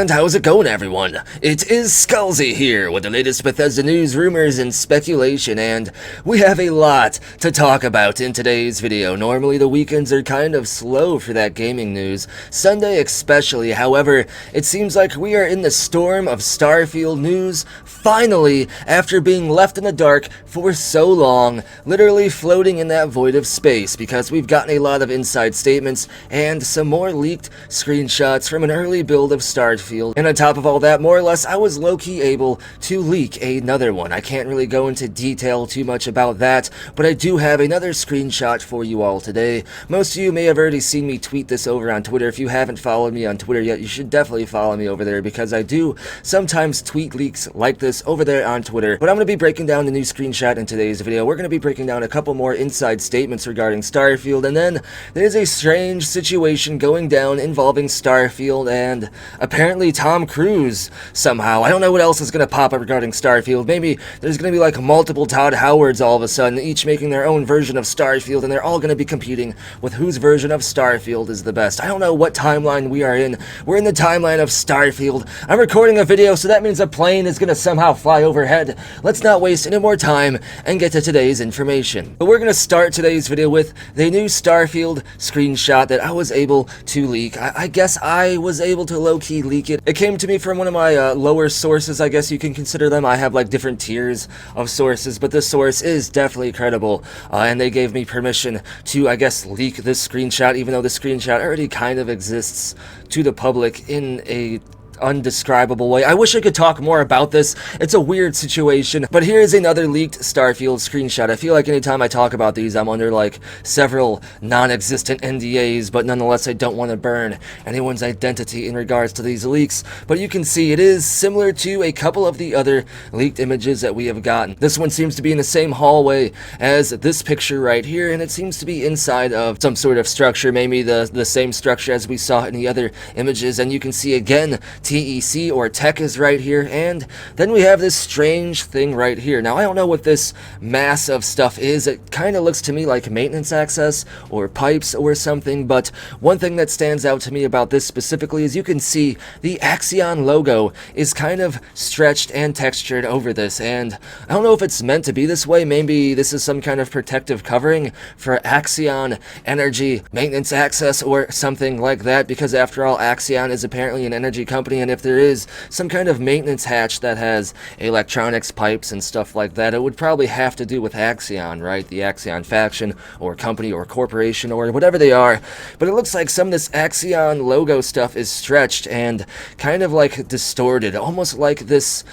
And how's it going, everyone? It is Skullzi here with the latest Bethesda news, rumors, and speculation, and we have a lot to talk about in today's video. Normally the weekends are kind of slow for that gaming news, Sunday especially. However, it seems like we are in the storm of Starfield news, finally, after being left in the dark for so long, literally floating in that void of space, because we've gotten a lot of inside statements and some more leaked screenshots from an early build of Starfield. And on top of all that, more or less, I was low-key able to leak another one. I can't really go into detail too much about that, but I do have another screenshot for you all today. Most of you may have already seen me tweet this over on Twitter. If you haven't followed me on Twitter yet, you should definitely follow me over there, because I do sometimes tweet leaks like this over there on Twitter. But I'm going to be breaking down the new screenshot in today's video. We're going to be breaking down a couple more inside statements regarding Starfield, and then there's a strange situation going down involving Starfield and apparently Tom Cruise somehow. I don't know what else is going to pop up regarding Starfield. Maybe there's going to be like multiple Todd Howards all of a sudden, each making their own version of Starfield, and they're all going to be competing with whose version of Starfield is the best. I don't know what timeline we are in. We're in the timeline of Starfield. I'm recording a video, so that means a plane is going to somehow fly overhead. Let's not waste any more time and get to today's information. But we're going to start today's video with the new Starfield screenshot that I was able to leak. I guess I was able to low-key leak it. It came to me from one of my lower sources, I guess you can consider them. I have like different tiers of sources, but this source is definitely credible, and they gave me permission to, I guess, leak this screenshot, even though the screenshot already kind of exists to the public in a undescribable way. I wish I could talk more about this. It's a weird situation, but here is another leaked Starfield screenshot. I feel like anytime I talk about these, I'm under like several non-existent NDAs, but nonetheless I don't want to burn anyone's identity in regards to these leaks. But you can see it is similar to a couple of the other leaked images that we have gotten. This one seems to be in the same hallway as this picture right here, and it seems to be inside of some sort of structure, maybe the same structure as we saw in the other images. And you can see again TEC or tech is right here, and then we have this strange thing right here. Now I don't know what this mass of stuff is. It kind of looks to me like maintenance access or pipes or something, but one thing that stands out to me about this specifically is you can see the Axion logo is kind of stretched and textured over this, and I don't know if it's meant to be this way. Maybe this is some kind of protective covering for Axion energy maintenance access or something like that, because after all, Axion is apparently an energy company, and if there is some kind of maintenance hatch that has electronics, pipes, and stuff like that, it would probably have to do with Axion, right? The Axion faction, or company, or corporation, or whatever they are. But it looks like some of this Axion logo stuff is stretched and kind of like distorted, almost like this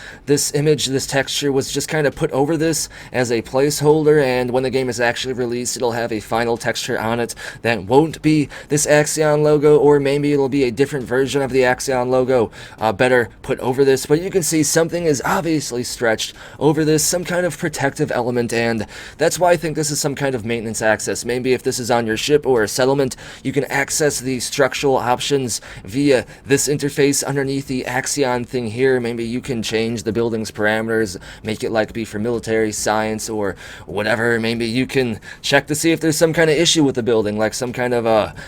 image, this texture was just kind of put over this as a placeholder, and when the game is actually released, it'll have a final texture on it that won't be this Axion logo, or maybe it'll be a different version of the Axion logo better put over this. But you can see something is obviously stretched over this, some kind of protective element, and that's why I think this is some kind of maintenance access. Maybe if this is on your ship or a settlement, you can access the structural options via this interface underneath the Axion thing here. Maybe you can change the building's parameters, make it like be for military science or whatever. Maybe you can check to see if there's some kind of issue with the building, like some kind of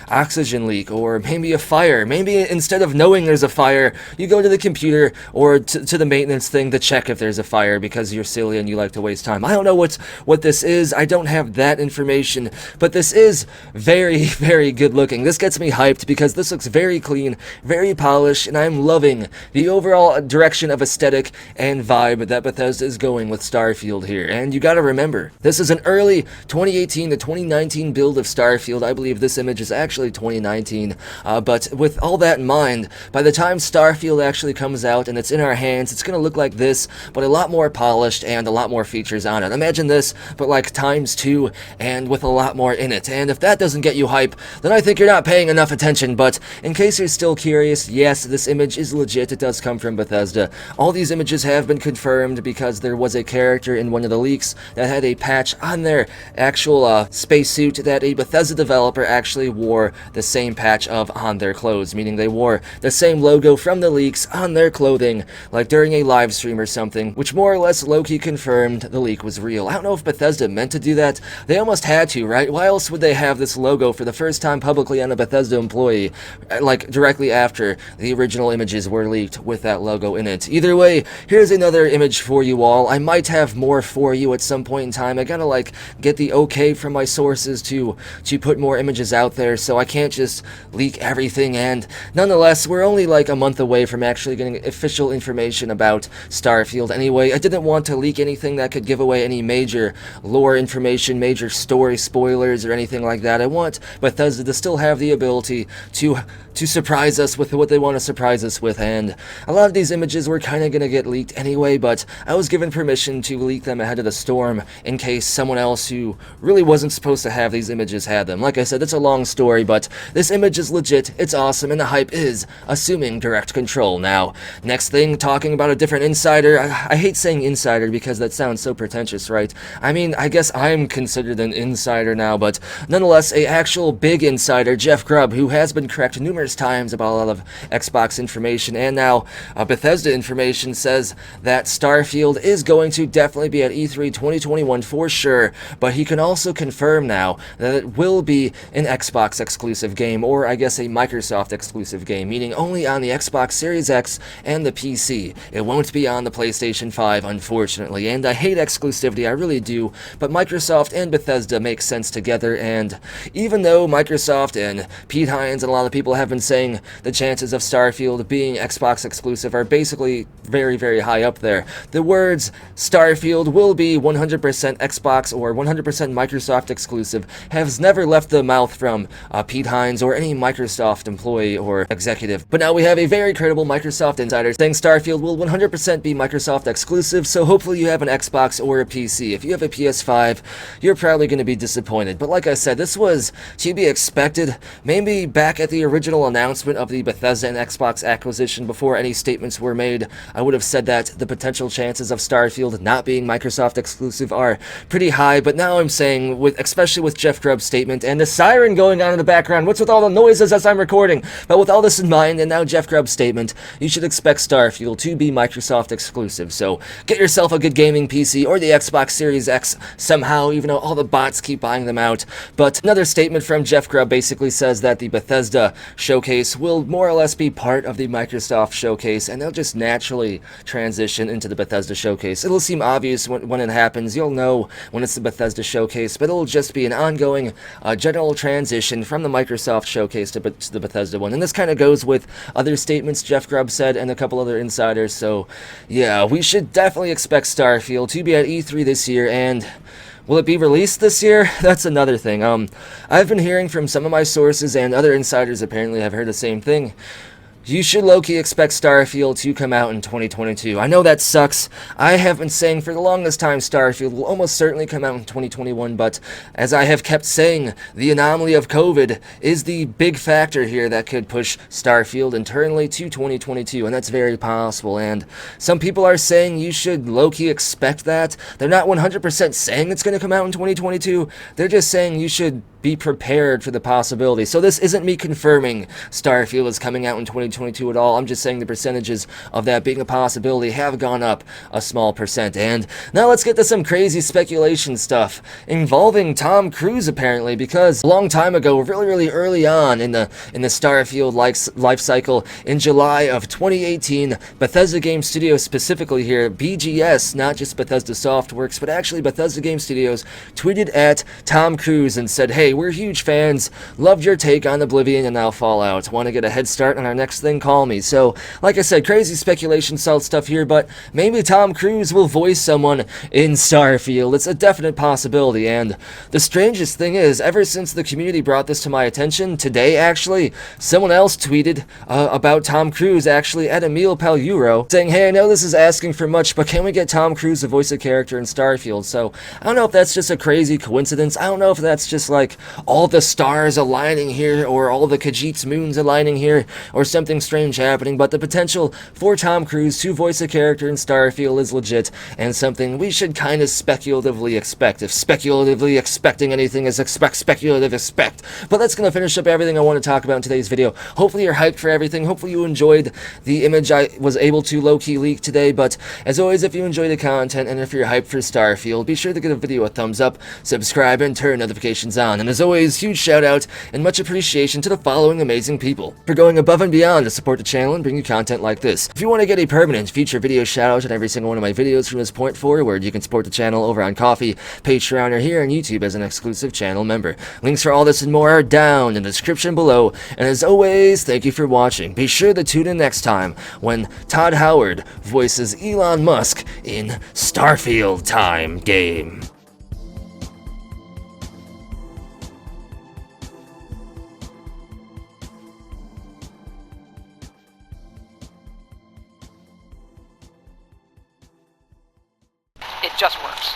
oxygen leak, or maybe a fire. Maybe instead of knowing there's a fire, you go to the computer or to the maintenance thing to check if there's a fire, because you're silly and you like to waste time. I don't know what this is. I don't have that information, but this is very, very good looking. This gets me hyped because this looks very clean, very polished, and I'm loving the overall direction of aesthetic and vibe that Bethesda is going with Starfield here. And you gotta remember, this is an early 2018 to 2019 build of Starfield. I believe this image is actually 2019, but with all that in mind, by the time Starfield actually comes out and it's in our hands, it's going to look like this, but a lot more polished and a lot more features on it. Imagine this, but like ×2 and with a lot more in it. And if that doesn't get you hype, then I think you're not paying enough attention. But in case you're still curious, yes, this image is legit. It does come from Bethesda. All these images have been confirmed because there was a character in one of the leaks that had a patch on their actual spacesuit that a Bethesda developer actually wore the same patch of on their clothes, meaning they wore the same logo from from the leaks on their clothing, like during a live stream or something, which more or less low-key confirmed the leak was real. I don't know if Bethesda meant to do that. They almost had to, right? Why else would they have this logo for the first time publicly on a Bethesda employee, like directly after the original images were leaked with that logo in it? Either way, here's another image for you all. I might have more for you at some point in time. I gotta like get the okay from my sources to put more images out there, so I can't just leak everything. And nonetheless, we're only like a month away from actually getting official information about Starfield anyway. I didn't want to leak anything that could give away any major lore information, major story spoilers, or anything like that. I want Bethesda to still have the ability to surprise us with what they want to surprise us with, and a lot of these images were kind of going to get leaked anyway, but I was given permission to leak them ahead of the storm in case someone else who really wasn't supposed to have these images had them. Like I said, it's a long story, but this image is legit, it's awesome, and the hype is assuming direct control. Now, next thing, talking about a different insider. I hate saying insider because that sounds so pretentious, right? I mean, I guess I'm considered an insider now, but nonetheless, a actual big insider, Jeff Grubb, who has been correct numerous times about a lot of Xbox information, and now Bethesda information, says that Starfield is going to definitely be at E3 2021 for sure, but he can also confirm now that it will be an Xbox exclusive game, or I guess a Microsoft exclusive game, meaning only on the Xbox Series X and the PC. It won't be on the PlayStation 5, unfortunately, and I hate exclusivity, I really do, but Microsoft and Bethesda make sense together, and even though Microsoft and Pete Hines and a lot of people have been saying the chances of Starfield being Xbox exclusive are basically very, very high up there, the words Starfield will be 100% Xbox or 100% Microsoft exclusive has never left the mouth from Pete Hines or any Microsoft employee or executive. But now we have a very credible Microsoft insider saying Starfield will 100% be Microsoft exclusive, so hopefully you have an Xbox or a PC. If you have a PS5, you're probably going to be disappointed. But like I said, this was to be expected. Maybe back at the original announcement of the Bethesda and Xbox acquisition, before any statements were made, I would have said that the potential chances of Starfield not being Microsoft exclusive are pretty high, but now I'm saying, especially with Jeff Grubb's statement and the siren going on in the background, what's with all the noises as I'm recording? But with all this in mind, and now Jeff Grubb's statement, you should expect Starfield to be Microsoft exclusive. So get yourself a good gaming PC or the Xbox Series X somehow, even though all the bots keep buying them out. But another statement from Jeff Grubb basically says that the Bethesda showcase will more or less be part of the Microsoft showcase, and they'll just naturally transition into the Bethesda showcase. It'll seem obvious when it happens. You'll know when it's the Bethesda showcase, but it'll just be an ongoing general transition from the Microsoft showcase to the Bethesda one. And this kind of goes with other statements Jeff Grubb said and a couple other insiders. So yeah, we should definitely expect Starfield to be at E3 this year, and will it be released this year? That's another thing. I've been hearing from some of my sources, and other insiders apparently have heard the same thing. You should low-key expect Starfield to come out in 2022. I know that sucks. I have been saying for the longest time Starfield will almost certainly come out in 2021, but as I have kept saying, the anomaly of COVID is the big factor here that could push Starfield internally to 2022, and that's very possible. And some people are saying you should low-key expect that. They're not 100% saying it's going to come out in 2022. They're just saying you should be prepared for the possibility. So this isn't me confirming Starfield is coming out in 2022 at all. I'm just saying the percentages of that being a possibility have gone up a small percent. And now let's get to some crazy speculation stuff involving Tom Cruise, apparently, because a long time ago, really early on in the Starfield life cycle, in July of 2018, Bethesda Game Studios, specifically here, BGS, not just Bethesda Softworks, but actually Bethesda Game Studios, tweeted at Tom Cruise and said, "Hey, we're huge fans, loved your take on Oblivion and now Fallout. Want to get a head start on our next thing? Call me." So, like I said, crazy speculation stuff here, but maybe Tom Cruise will voice someone in Starfield. It's a definite possibility, and the strangest thing is, ever since the community brought this to my attention, today actually, someone else tweeted about Tom Cruise actually at Emil Paluro, saying, "Hey, I know this is asking for much, but can we get Tom Cruise to voice a character in Starfield?" So, I don't know if that's just a crazy coincidence. I don't know if that's just like all the stars aligning here, or all the Khajiit's moons aligning here, or something strange happening, but the potential for Tom Cruise to voice a character in Starfield is legit, and something we should kind of speculatively expect. If speculatively expecting anything is speculative expect. But that's going to finish up everything I want to talk about in today's video. Hopefully you're hyped for everything. Hopefully you enjoyed the image I was able to low-key leak today. But as always, if you enjoy the content and if you're hyped for Starfield, be sure to give the video a thumbs up, subscribe, and turn notifications on. And as always, huge shout out and much appreciation to the following amazing people for going above and beyond to support the channel and bring you content like this. If you want to get a permanent future video shout out on every single one of my videos from this point forward, you can support the channel over on Ko-fi, Patreon, or here on YouTube as an exclusive channel member. Links for all this and more are down in the description below. And as always, thank you for watching. Be sure to tune in next time when Todd Howard voices Elon Musk in Starfield Time Game. It just works.